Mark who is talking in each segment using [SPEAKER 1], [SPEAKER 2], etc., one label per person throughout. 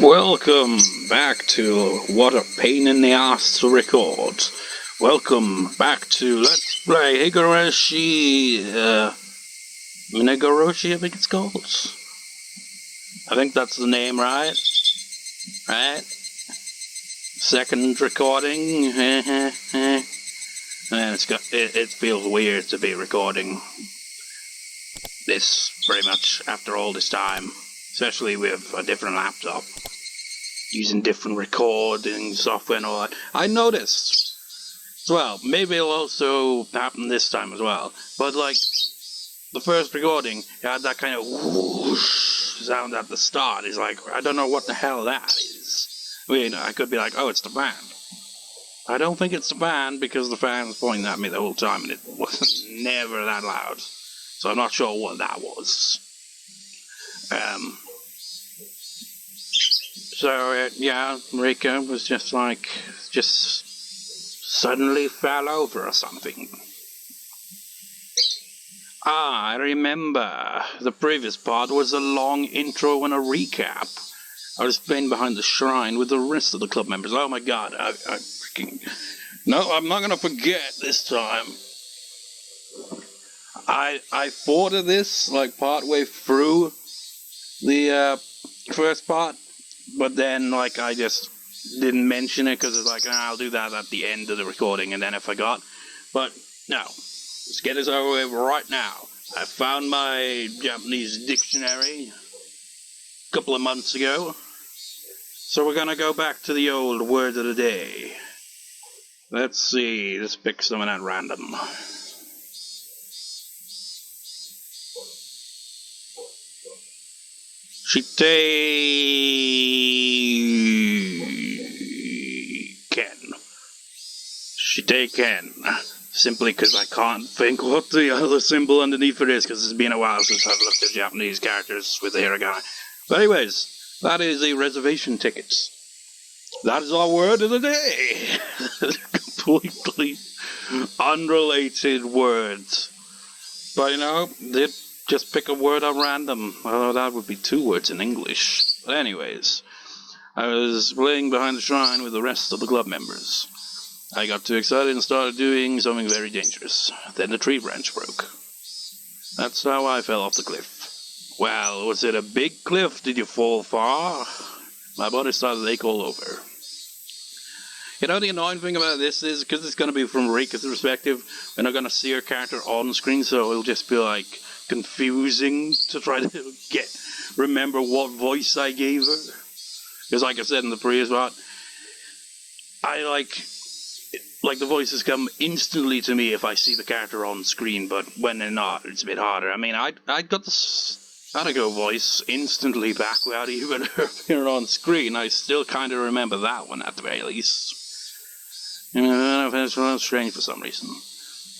[SPEAKER 1] Welcome back to What a Pain in the Ass to Record. Welcome back to Let's Play Higurashi, Minagoroshi, I think it's called. I think that's the name, right? Right? Second recording. And it feels weird to be recording this pretty much after all this time. Especially with a different laptop. Using different recording software and all that. I noticed as well, maybe it'll also happen this time as well, but like, the first recording, it had that kind of whoosh sound at the start. It's like, I don't know what the hell that is. I mean, I could be like, oh, it's the band. I don't think it's the band, because the fan was pointing at me the whole time, and it was never that loud. So I'm not sure what that was. So, yeah, Rika was just suddenly fell over or something. I remember. The previous part was a long intro and a recap. I was playing behind the shrine with the rest of the club members. Oh my god, I freaking... No, I'm not gonna forget this time. I thought of this, like, partway through the, first part. But then, like, I just didn't mention it because it's like, I'll do that at the end of the recording, and then I forgot. But, no. Let's get this over with right now. I found my Japanese dictionary a couple of months ago. So we're gonna go back to the old word of the day. Let's see. Let's pick someone at random. Shiteiken. Simply because I can't think what the other symbol underneath it is, because it's been a while since I've looked at Japanese characters with the hiragana. But anyways, that is a reservation ticket. That is our word of the day. Completely unrelated words. But you know, just pick a word at random, although that would be two words in English. But anyways, I was playing behind the shrine with the rest of the club members. I got too excited and started doing something very dangerous. Then the tree branch broke. That's how I fell off the cliff. Well, was it a big cliff? Did you fall far? My body started to ache all over. You know, the annoying thing about this is, because it's going to be from Rika's perspective, we're not going to see her character on screen, so it'll just be like confusing to try to remember what voice I gave her. Because like I said in the previous part, I like the voices come instantly to me if I see the character on screen, but when they're not, it's a bit harder. I mean, I got the Satoko voice instantly back without even appearing on screen. I still kind of remember that one at the very least. I don't know if it's strange for some reason.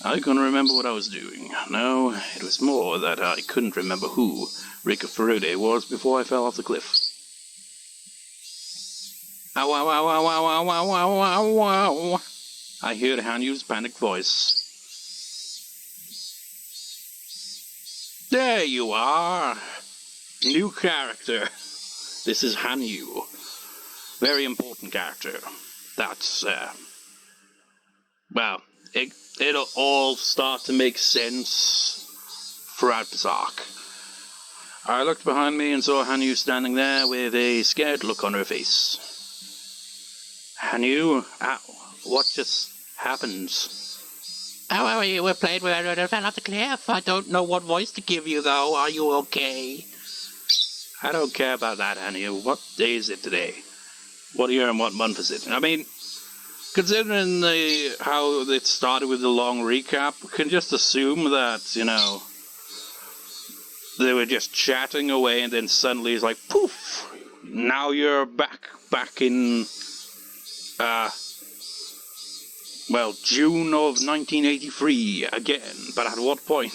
[SPEAKER 1] I couldn't remember what I was doing. No, it was more that I couldn't remember who Rika Furude was before I fell off the cliff. Ow, ow, ow, ow, ow, ow, ow, ow, ow, ow. I heard Hanyuu's panicked voice. There you are! New character. This is Hanyuu. Very important character. That's, well, it'll all start to make sense throughout this arc. I looked behind me and saw Hanyuu standing there with a scared look on her face. Hanyuu, what just happened? Oh, you were playing with her and fell off the cliff. I don't know what voice to give you, though. Are you okay? I don't care about that, Hanyuu. What day is it today? What year and what month is it? I mean, considering how it started with the long recap, we can just assume that, you know, they were just chatting away and then suddenly it's like, poof! Now you're back in, well, June of 1983 again, but at what point?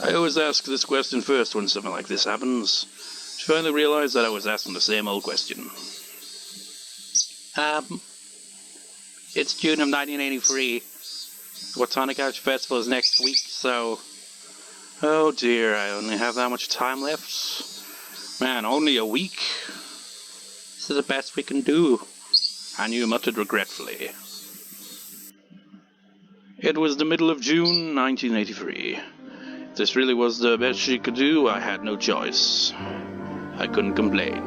[SPEAKER 1] I always ask this question first when something like this happens. I finally realized that I was asking the same old question. It's June of 1983. Watonic Arts Festival is next week, so... Oh dear, I only have that much time left. Man, only a week? This is the best we can do, Hanyuu muttered regretfully. It was the middle of June 1983. If this really was the best she could do, I had no choice. I couldn't complain.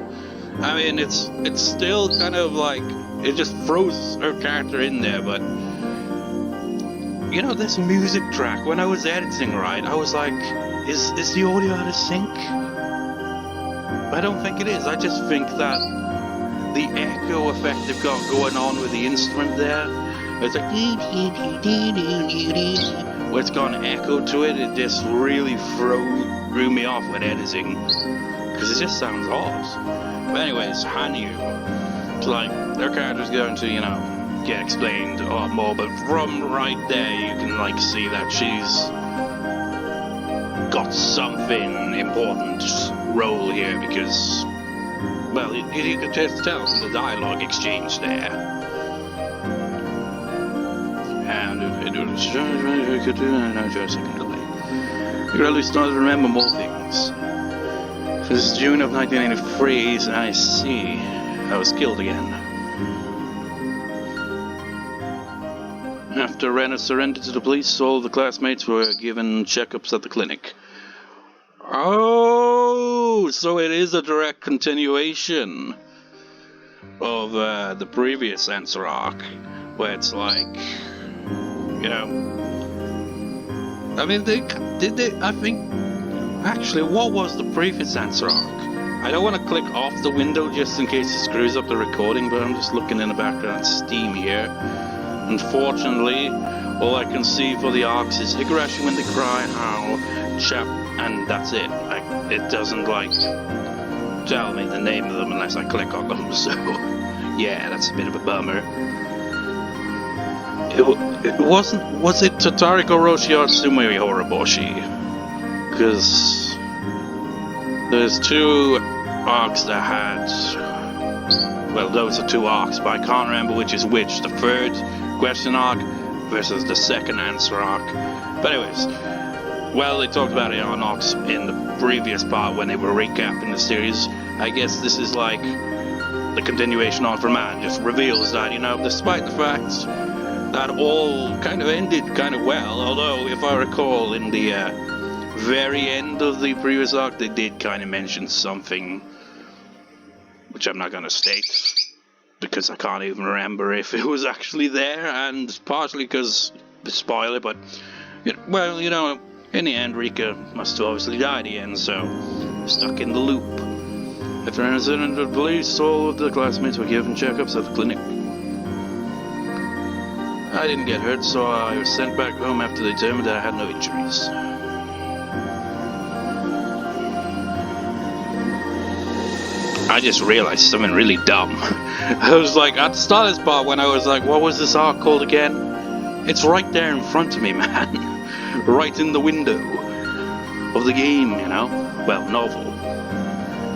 [SPEAKER 1] I mean, it's still kind of like, it just throws her character in there, but you know, this music track, when I was editing, right, I was like, is the audio out of sync? I don't think it is. I just think that the echo effect they've got going on with the instrument there, it's like, where it's got an echo to it, it just really threw me off with editing, because it just sounds odd. But anyways, Hanyuu, it's like, their character's going to, you know, get explained a lot more, but from right there you can like see that she's got something important role here, because, well, you could just tell from the dialogue exchange there. And it was you could at least start to remember more things. This is June of 1983, and I see I was killed again. After Rena surrendered to the police, all the classmates were given checkups at the clinic. Oh, so it is a direct continuation of the previous answer arc, where it's like, you know, I mean, I think, actually, what was the previous answer arc? I don't want to click off the window just in case it screws up the recording, but I'm just looking in the background at Steam here. Unfortunately, all I can see for the arcs is Higurashi when they cry, howl, chap, and that's it. It doesn't, like, tell me the name of them unless I click on them, so yeah, that's a bit of a bummer. It wasn't, was it Tatariko Roshi or Sumui Horoboshi? Because there's two arcs that had, well, those are two arcs, but I can't remember which is which. The third question arc versus the second answer arc. But anyways, well, they talked about it on arcs in the previous part when they were recapping the series. I guess this is like the continuation on from that, just reveals that, you know, despite the fact that all kind of ended kind of well, although if I recall in the very end of the previous arc they did kind of mention something which I'm not going to state, because I can't even remember if it was actually there, and partially because, spoiler, but, well, you know, in the end, Rika must have obviously died at the end, so, stuck in the loop. After an incident with police, all of the classmates were given checkups at the clinic. I didn't get hurt, so I was sent back home after they determined that I had no injuries. I just realized something really dumb. I was like, at the start of this part, when I was like, what was this arc called again? It's right there in front of me, man. Right in the window of the game, you know? Well, novel.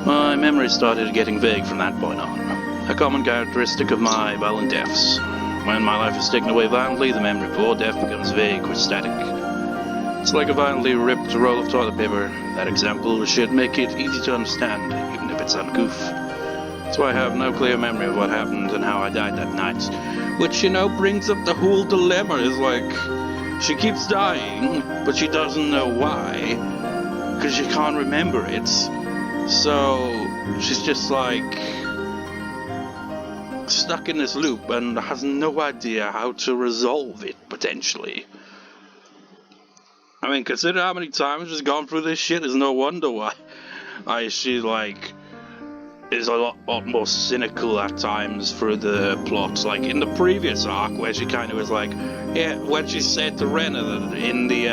[SPEAKER 1] My memory started getting vague from that point on. A common characteristic of my violent deaths. When my life is taken away violently, the memory before death becomes vague or static. It's like a violently ripped roll of toilet paper. That example should make it easy to understand, even if it's uncouth. So I have no clear memory of what happened and how I died that night. Which, you know, brings up the whole dilemma. Is like, she keeps dying, but she doesn't know why, because she can't remember it. So she's just like stuck in this loop and has no idea how to resolve it, potentially. I mean, consider how many times she's gone through this shit. There's no wonder why she, like, is a lot more cynical at times through the plots. Like in the previous arc, where she kind of was like, yeah, when she said to Rena in the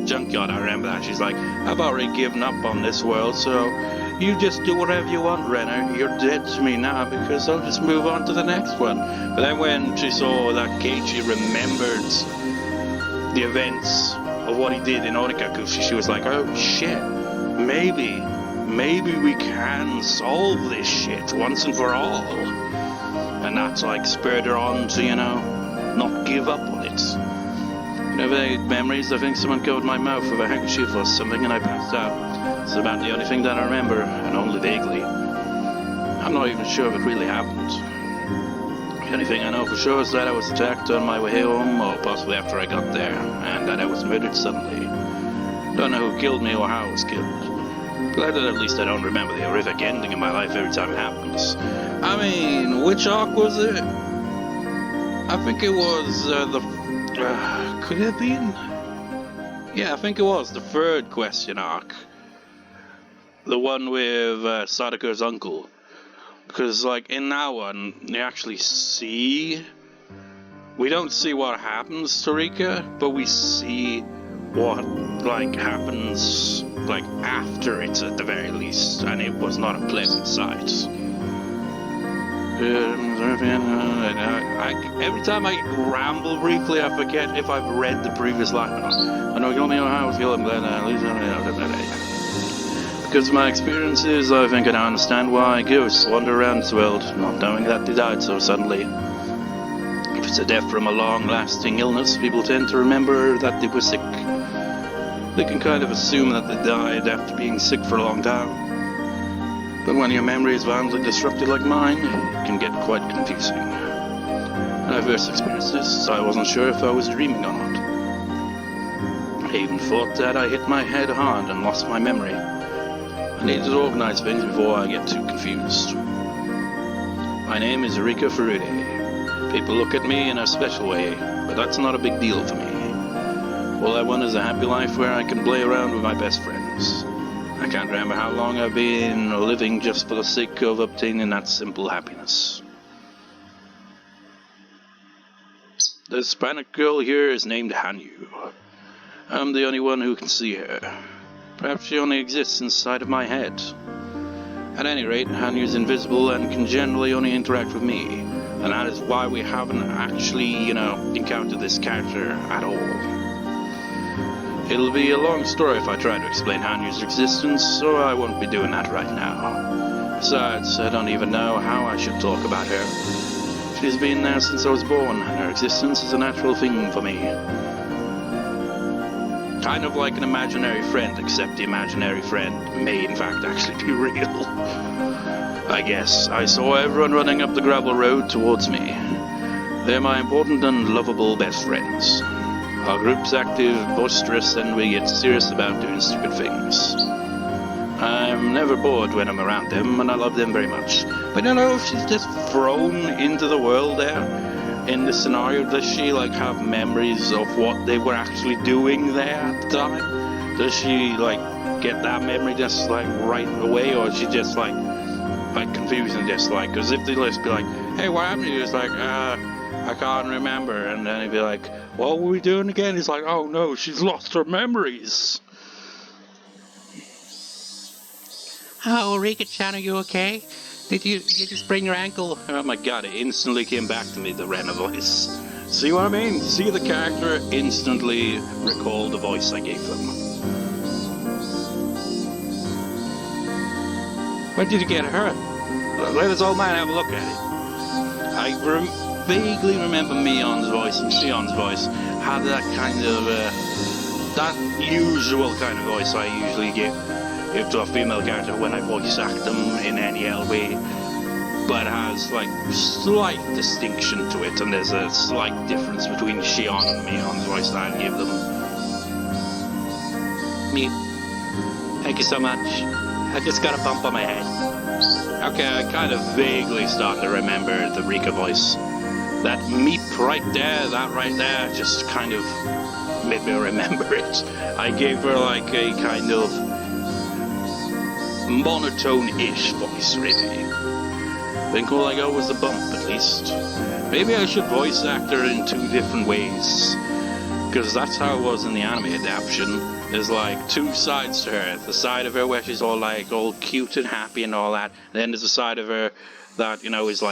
[SPEAKER 1] junkyard, I remember that, she's like, I've already given up on this world, so you just do whatever you want, Rena. You're dead to me now, because I'll just move on to the next one. But then when she saw that Keiichi remembered the events of what he did in Onikaku, she was like, oh shit, maybe we can solve this shit once and for all. And that's like spurred her on to, you know, not give up on it. You know, vague memories, I think someone covered my mouth with a handkerchief or something and I passed out. It's about the only thing that I remember, and only vaguely. I'm not even sure if it really happened. The only thing I know for sure is that I was attacked on my way home, or possibly after I got there, and that I was murdered suddenly. Don't know who killed me or how I was killed. Glad that at least I don't remember the horrific ending of my life every time it happens. I mean, which arc was it? I think it was could it have been? Yeah, I think it was the third question arc. The one with Sadako's uncle. Because, like, in that one, you actually see... We don't see what happens to Rika, but we see what, like, happens, like, after it at the very least. And it was not a pleasant sight. Every time I ramble briefly, I forget if I've read the previous line. I know you'll know how I was feeling, but because of my experiences, I think I now understand why ghosts wander around this world, not knowing that they died so suddenly. If it's a death from a long-lasting illness, people tend to remember that they were sick. They can kind of assume that they died after being sick for a long time. But when your memory is violently disrupted like mine, it can get quite confusing. When I first experienced this, I wasn't sure if I was dreaming or not. I even thought that I hit my head hard and lost my memory. I need to organize things before I get too confused. My name is Rika Furude. People look at me in a special way, but that's not a big deal for me. All I want is a happy life where I can play around with my best friends. I can't remember how long I've been living just for the sake of obtaining that simple happiness. The Hispanic girl here is named Hanyuu. I'm the only one who can see her. Perhaps she only exists inside of my head. At any rate, Hanyuu's invisible and can generally only interact with me, and that is why we haven't actually, encountered this character at all. It'll be a long story if I try to explain Hanyuu's existence, so I won't be doing that right now. Besides, I don't even know how I should talk about her. She's been there since I was born, and her existence is a natural thing for me. Kind of like an imaginary friend, except the imaginary friend may in fact actually be real. I guess I saw everyone running up the gravel road towards me. They're my important and lovable best friends. Our group's active, boisterous, and we get serious about doing stupid things. I'm never bored when I'm around them, and I love them very much. But I don't know if she's just thrown into the world there. In this scenario, does she, have memories of what they were actually doing there at the time? Does she, get that memory just, right away, or is she just, confused and just, because if they just be like, hey, what happened to you? It's like, I can't remember, and then he'd be like, what were we doing again? He's like, oh no, she's lost her memories.
[SPEAKER 2] Oh, Rika-chan, are you okay? Did you sprain your ankle?
[SPEAKER 1] Oh my god, it instantly came back to me, the Rena voice. See what I mean? See, the character instantly recalled the voice I gave them.
[SPEAKER 2] Where did you get hurt?
[SPEAKER 1] Let this old man have a look at it. I vaguely remember Mion's voice and Shion's voice had that kind of, that usual kind of voice I usually give to a female character when I voice act them in any way, but has, slight distinction to it, and there's a slight difference between Shion and Mion's voice that I give them.
[SPEAKER 2] Me. Thank you so much. I just got a bump on my head.
[SPEAKER 1] Okay, I kind of vaguely start to remember the Rika voice. That meep right there, that right there, just kind of made me remember it. I gave her a kind of monotone-ish voice, really. I think all I got was the bump, at least. Maybe I should voice act her in 2 different ways, because that's how it was in the anime adaptation. There's 2 sides to her. The side of her where she's all all cute and happy and all that, and then there's a side of her that, is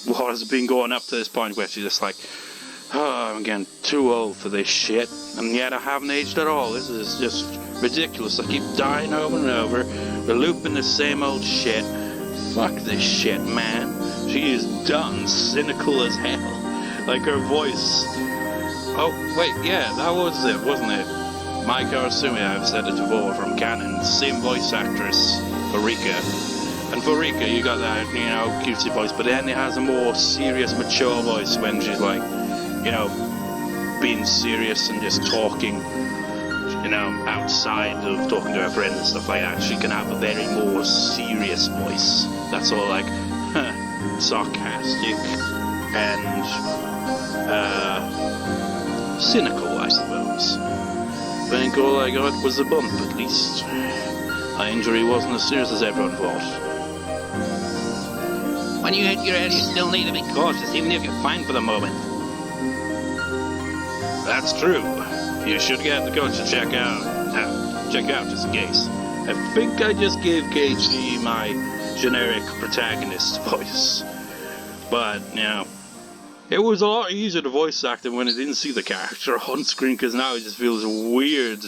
[SPEAKER 1] what has been going up to this point where she's just oh, I'm getting too old for this shit, and yet I haven't aged at all. This is just ridiculous. I keep dying over and over. We're looping the same old shit. Fuck this shit, man. She is done, cynical as hell. Her voice. Oh, wait, yeah, that was it, wasn't it? Mai Karasumi, I've said it before, from Canon, same voice actress for Rika. And for Rika, you got that, cutesy voice, but then it has a more serious, mature voice when she's like, being serious and just talking, outside of talking to her friends and stuff like that. She can have a very more serious voice. That's all like, sarcastic and, cynical, I suppose. I think all I got was a bump, at least. My injury wasn't as serious as everyone thought.
[SPEAKER 2] When you hit your head, you still need to be cautious, even if you're fine for the moment.
[SPEAKER 1] That's true. You should get the coach to check out just in case. I think I just gave Keiichi my generic protagonist voice. But, it was a lot easier to voice act when I didn't see the character on screen, because now it just feels weird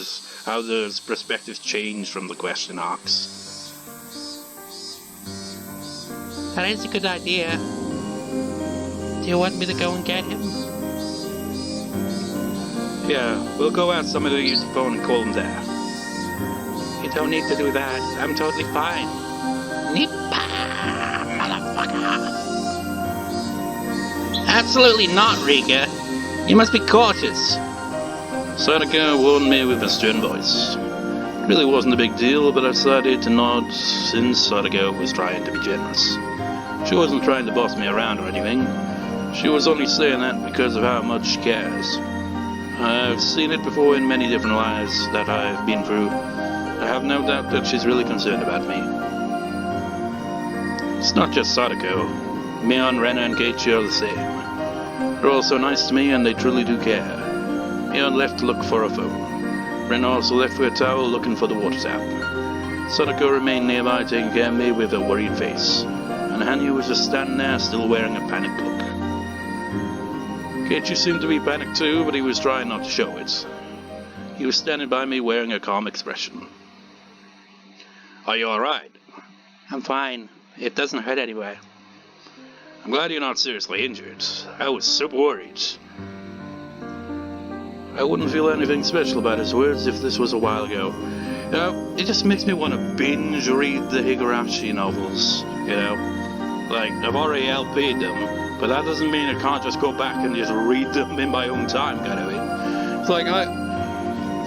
[SPEAKER 1] how the perspective changed from the question arcs.
[SPEAKER 2] That is a good idea. Do you want me to go and get him?
[SPEAKER 1] Yeah, we'll go out somebody to use the phone and call him there.
[SPEAKER 2] You don't need to do that. I'm totally fine. Nippa, motherfucker. Absolutely not, Rika. You must be cautious.
[SPEAKER 1] Sadako warned me with a stern voice. It really wasn't a big deal, but I decided to nod since Sadako was trying to be generous. She wasn't trying to boss me around or anything. She was only saying that because of how much she cares. I've seen it before in many different lives that I've been through. I have no doubt that she's really concerned about me. It's not just Sadako. Mion, Rena, and Keiichi are the same. They're all so nice to me, and they truly do care. Mion left to look for a phone. Rena also left with a towel looking for the water tap. Sadako remained nearby taking care of me with a worried face. And Hanyuu was just standing there still wearing a panicked look. Keiichi seemed to be panicked too, but he was trying not to show it. He was standing by me wearing a calm expression. Are you alright?
[SPEAKER 2] I'm fine. It doesn't hurt anyway.
[SPEAKER 1] I'm glad you're not seriously injured. I was super worried. I wouldn't feel anything special about his words if this was a while ago. It just makes me want to binge read the Higurashi novels, Like, I've already LP'd them, but that doesn't mean I can't just go back and just read them in my own time, kind of thing. It's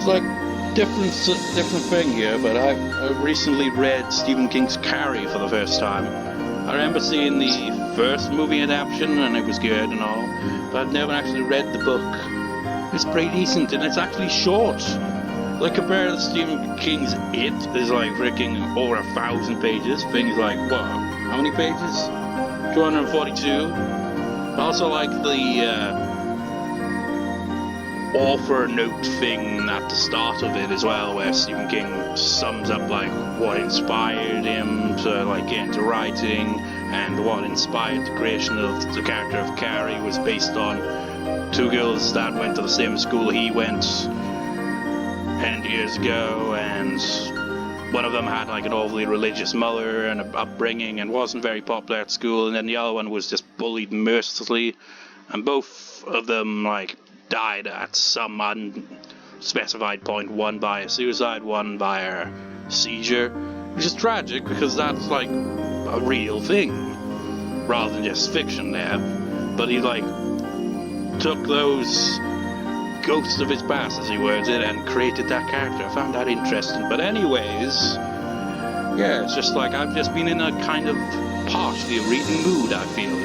[SPEAKER 1] like different thing here, but I recently read Stephen King's Carrie for the first time. I remember seeing the first movie adaptation, and it was good and all, but I've never actually read the book. It's pretty decent, and it's actually short. Like, compared to Stephen King's It, is like freaking over 1,000 pages. Things like, what? How many pages? 242. Also like the author note thing at the start of it as well, where Stephen King sums up like what inspired him to like get into writing, and what inspired the creation of the character of Carrie was based on two girls that went to the same school he went 10 years ago, and one of them had like an overly religious mother and upbringing and wasn't very popular at school, and then the other one was just bullied mercilessly, and both of them like died at some unspecified point, one by a suicide, one by a seizure, which is tragic because that's like a real thing rather than just fiction there. But he like took those ghosts of his past, as he words it, and created that character. I found that interesting. But anyways, yeah, it's just like I've just been in a kind of partially reading mood, I feel,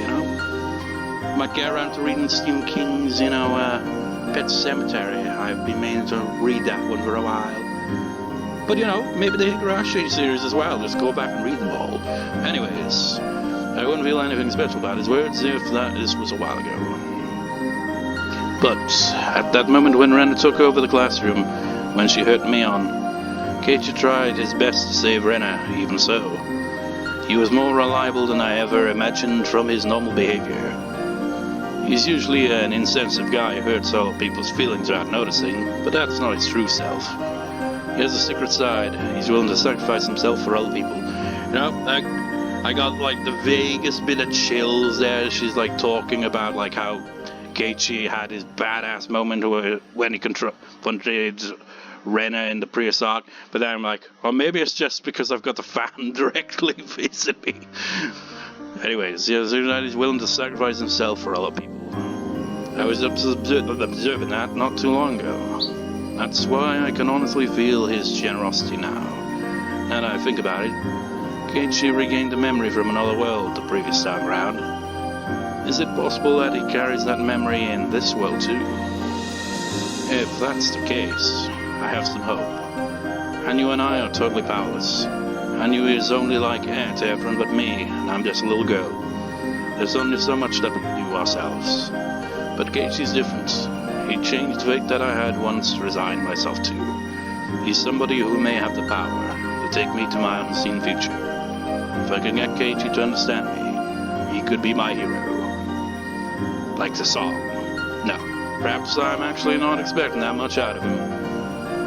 [SPEAKER 1] Might get around to reading Stephen King's, Pet Sematary. I've been meaning to read that one for a while. But, maybe the Higurashi series as well. Just go back and read them all. Anyways, I wouldn't feel anything special about his words if this was a while ago. But at that moment when Rena took over the classroom, when she hurt Mion, Keiichi tried his best to save Rena, even so. He was more reliable than I ever imagined from his normal behavior. He's usually an insensitive guy who hurts other people's feelings without noticing, but that's not his true self. He has a secret side. He's willing to sacrifice himself for other people. I got like the vaguest bit of chills there. She's like talking about like how Keiichi had his badass moment when he confronted Rena in the previous arc, but then I'm like, or maybe it's just because I've got the fan directly facing me. Anyways, he's willing to sacrifice himself for other people. I was observing that not too long ago. That's why I can honestly feel his generosity now. Now that I think about it, Keiichi regained a memory from another world the previous time around. Is it possible that he carries that memory in this world too? If that's the case, I have some hope. Hanyuu and I are totally powerless. Hanyuu is only like heir to everyone but me, and I'm just a little girl. There's only so much that we can do ourselves. But Keiichi's different. He changed the fate that I had once resigned myself to. He's somebody who may have the power to take me to my unseen future. If I can get Keiichi to understand me, he could be my hero. Like the song. No, perhaps I'm actually not expecting that much out of him.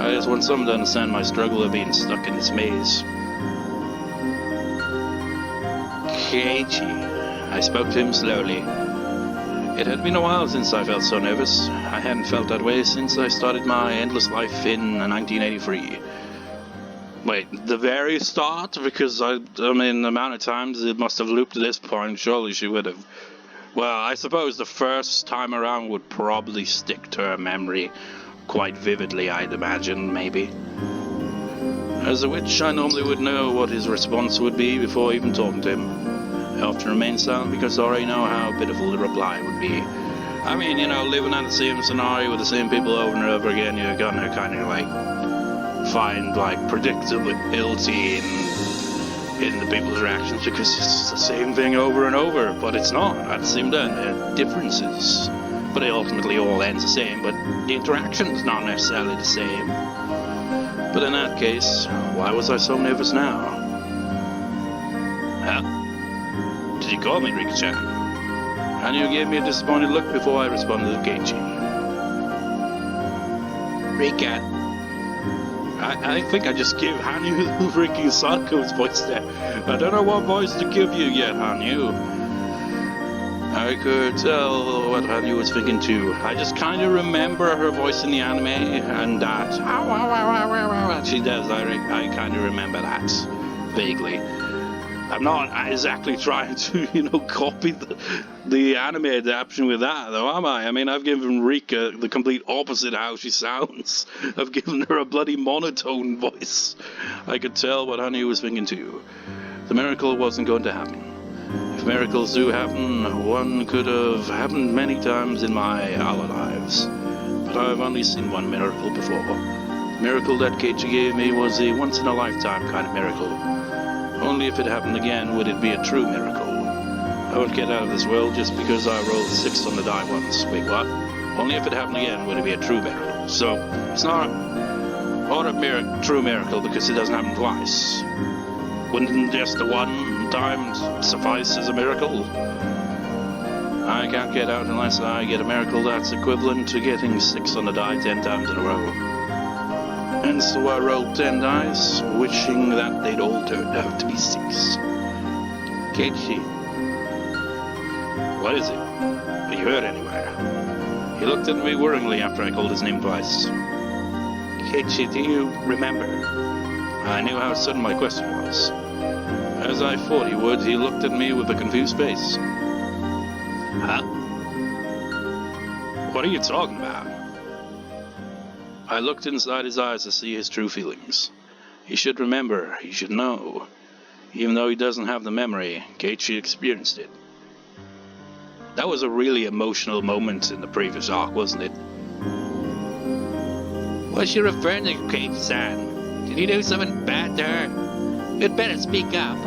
[SPEAKER 1] I just want someone to understand my struggle of being stuck in this maze. Keiichi. I spoke to him slowly. It had been a while since I felt so nervous. I hadn't felt that way since I started my endless life in 1983. Wait, the very start? Because I mean, the amount of times it must have looped to this point, surely she would have. Well, I suppose the first time around would probably stick to her memory quite vividly, I'd imagine, maybe. As a witch, I normally would know what his response would be before even talking to him. I often remain silent because I already know how pitiful the reply would be. I mean, living out the same scenario with the same people over and over again, you're gonna kind of find predictability in the people's reactions because it's the same thing over and over, but it's not at the same time. There are differences, but it ultimately all ends the same, but the interaction is not necessarily the same. But in that case, why was I so nervous now? Huh? Did you call me, Rika-chan? Hanyuu gave me a disappointed look before I responded to Keiichi.
[SPEAKER 2] Rika.
[SPEAKER 1] I think I just gave Hanyuu the freaking Sadako's voice there. I don't know what voice to give you yet, Hanyuu. I could tell what Hanyuu was thinking too. I just kind of remember her voice in the anime, and that she does. I kind of remember that vaguely. I'm not exactly trying to, copy the anime adaptation with that, though, am I? I mean, I've given Rika the complete opposite how she sounds. I've given her a bloody monotone voice. I could tell what Hanyuu was thinking too. The miracle wasn't going to happen. If miracles do happen, one could have happened many times in my other lives. But I've only seen one miracle before. The miracle that Keiichi gave me was a once-in-a-lifetime kind of miracle. Only if it happened again would it be a true miracle. I won't get out of this world just because I rolled 6 on the die once. Wait, what? Only if it happened again would it be a true miracle. So, it's not a true miracle because it doesn't happen twice. Wouldn't just the one time suffice as a miracle? I can't get out unless I get a miracle that's equivalent to getting 6 on the die 10 times in a row. And so I rolled 10 dice, wishing that they'd all turned out to be 6. Keiichi. What is it? Are you hurt anywhere? He looked at me worryingly after I called his name twice. Keiichi, do you remember? I knew how sudden my question was. As I thought he would, he looked at me with a confused face. Huh? What are you talking about? I looked inside his eyes to see his true feelings. He should remember, he should know. Even though he doesn't have the memory, Keiichi experienced it. That was a really emotional moment in the previous arc, wasn't it?
[SPEAKER 2] What's she referring to, Keiichi-san? Did you do something bad to her? You'd better speak up.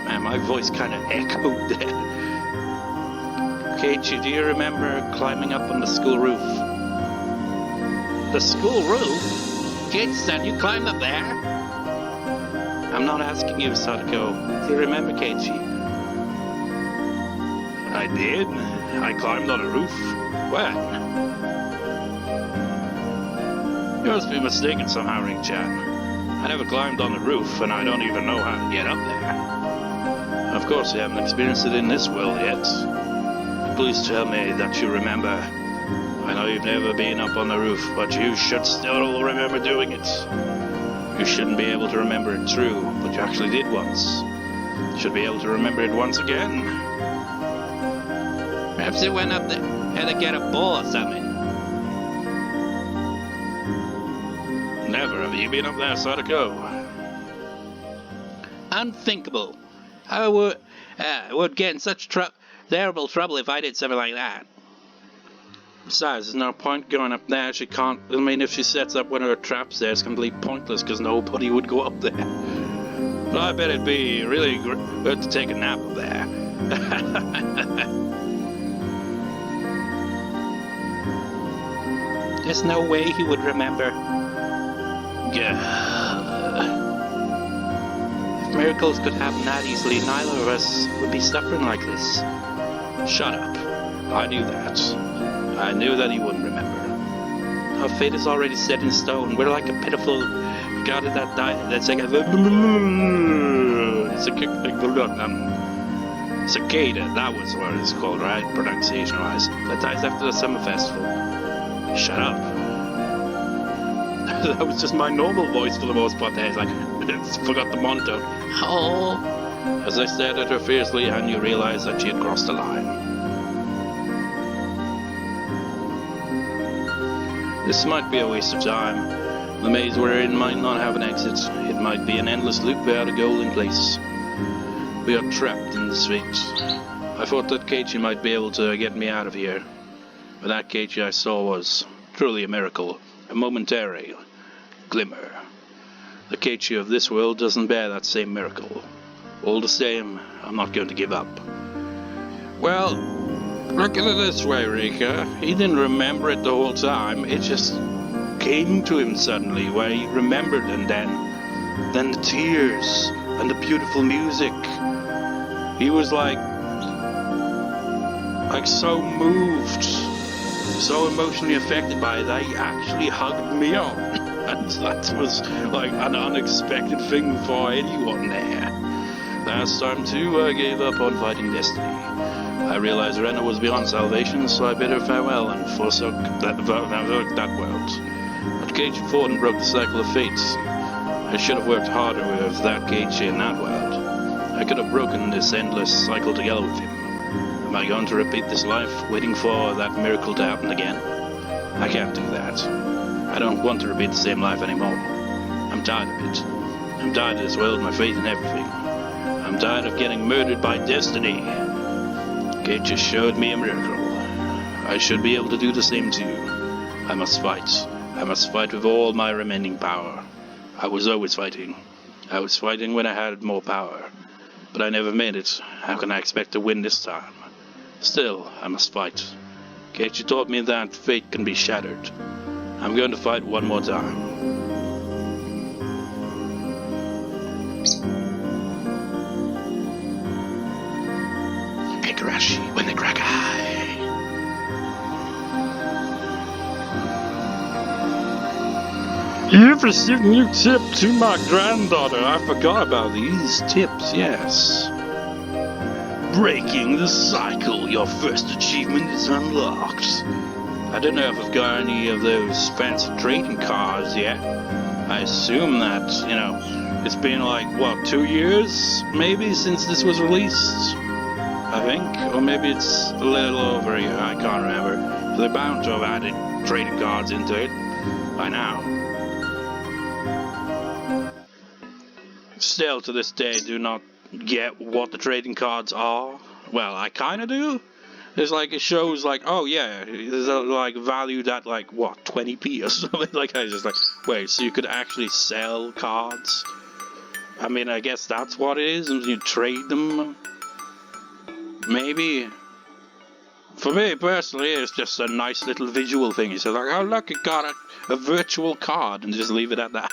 [SPEAKER 1] Man, my voice kind of echoed there. Keiichi, do you remember climbing up on the school roof?
[SPEAKER 2] The school roof? Keiichi-san, you climbed up there?
[SPEAKER 1] I'm not asking you, Sadako. Do you remember, Keiichi? I did. I climbed on a roof. When? You must be mistaken somehow, Rika-chan. I never climbed on the roof, and I don't even know how to get up there. Of course, you haven't experienced it in this world yet. Please tell me that you remember. I know you've never been up on the roof, but you should still remember doing it. You shouldn't be able to remember it true, but you actually did once. You should be able to remember it once again.
[SPEAKER 2] Perhaps they went up there to get a ball or something.
[SPEAKER 1] Never have you been up there, Sadako.
[SPEAKER 2] Unthinkable. I would get in such terrible trouble if I did something like that.
[SPEAKER 1] Besides, there's no point going up there. She can't. I mean, if she sets up one of her traps there, it's completely pointless because nobody would go up there. But I bet it'd be really good to take a nap up there.
[SPEAKER 2] There's no way he would remember.
[SPEAKER 1] Yeah.
[SPEAKER 2] If miracles could happen that easily, neither of us would be suffering like this.
[SPEAKER 1] Shut up. I knew that. I knew that he wouldn't remember.
[SPEAKER 2] Our fate is already set in stone. We're like a pitiful god that died. That's like a
[SPEAKER 1] cicada. That was what it's called, right? Pronunciation-wise.
[SPEAKER 2] That dies after the summer festival.
[SPEAKER 1] Shut up. That was just my normal voice for the most part there. It's like, forgot the monotone.
[SPEAKER 2] Oh.
[SPEAKER 1] As I stared at her fiercely, Hanyuu realized that she had crossed the line. This might be a waste of time. The maze we're in might not have an exit. It might be an endless loop without a goal in place. We are trapped in this fate. I thought that Keiichi might be able to get me out of here. But that Keiichi I saw was truly a miracle, a momentary glimmer. The Keiichi of this world doesn't bear that same miracle. All the same, I'm not going to give up. Well, look at it this way, Rika. He didn't remember it the whole time. It just came to him suddenly, where he remembered, and then the tears and the beautiful music. He was like so moved, so emotionally affected by it that he actually hugged me on. And that was like an unexpected thing for anyone there. Last time too, I gave up on fighting destiny. I realized Rena was beyond salvation, so I bid her farewell and forsook that world. But Keiichi fought and broke the cycle of fate. I should have worked harder with that Keiichi in that world. I could have broken this endless cycle together with him. Am I going to repeat this life, waiting for that miracle to happen again? I can't do that. I don't want to repeat the same life anymore. I'm tired of it. I'm tired of this world, my faith in everything. I'm tired of getting murdered by destiny. Keiichi showed me a miracle. I should be able to do the same too. I must fight. I must fight with all my remaining power. I was always fighting. I was fighting when I had more power. But I never made it. How can I expect to win this time? Still, I must fight. Keiichi taught me that fate can be shattered. I'm going to fight one more time. Higurashi, when they crack eye. You've received a new tip to my granddaughter. I forgot about these tips, yes. Breaking the cycle. Your first achievement is unlocked. I don't know if I've got any of those fancy trading cards yet. I assume that, it's been like, 2 years, maybe, since this was released? I think. Or maybe it's a little over a year, I can't remember. They're bound to have added trading cards into it by now. Still, to this day, do not get what the trading cards are. Well, I kind of do. There's it shows oh yeah, there's valued at 20p or something. I was just wait, so you could actually sell cards? I mean, I guess that's what it is, and you trade them? Maybe. For me, personally, it's just a nice little visual thing. You say oh look, it got a virtual card, and just leave it at that.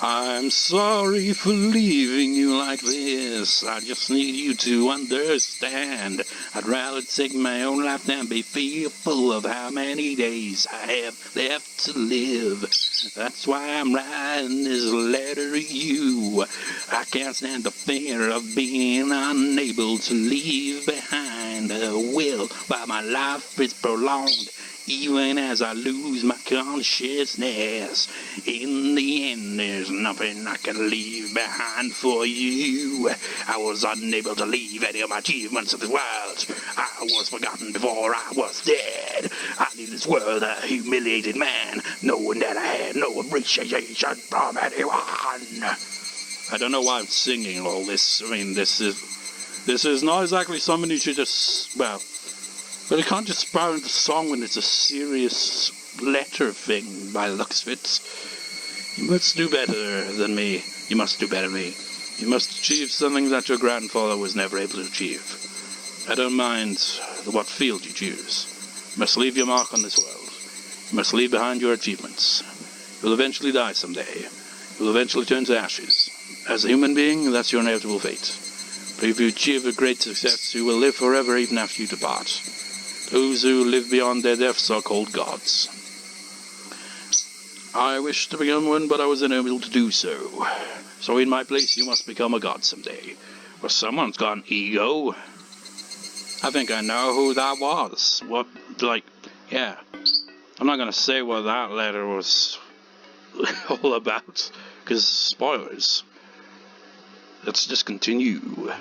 [SPEAKER 1] I'm sorry for leaving you like this. I just need you to understand. I'd rather take my own life than be fearful of how many days I have left to live. That's why I'm writing this letter to you. I can't stand the fear of being unable to leave behind and will, while my life is prolonged, even as I lose my consciousness. In the end, there's nothing I can leave behind for you. I was unable to leave any of my achievements of the world. I was forgotten before I was dead. I leave this world a humiliated man, knowing that I had no appreciation from anyone. I don't know why I'm singing all this. I mean, this is not exactly something you should just, well, but you can't just sprout into song when it's a serious letter thing by the looks of it. You must do better than me. You must do better than me. You must achieve something that your grandfather was never able to achieve. I don't mind what field you choose. You must leave your mark on this world. You must leave behind your achievements. You'll eventually die someday. You'll eventually turn to ashes. As a human being, that's your inevitable fate. But if you achieve a great success, you will live forever even after you depart. Those who live beyond their deaths are called gods. I wish to become one, but I was unable to do so. So in my place, you must become a god someday. Or someone's got an ego. I think I know who that was. Yeah. I'm not gonna say what that letter was all about, because spoilers. Let's just continue.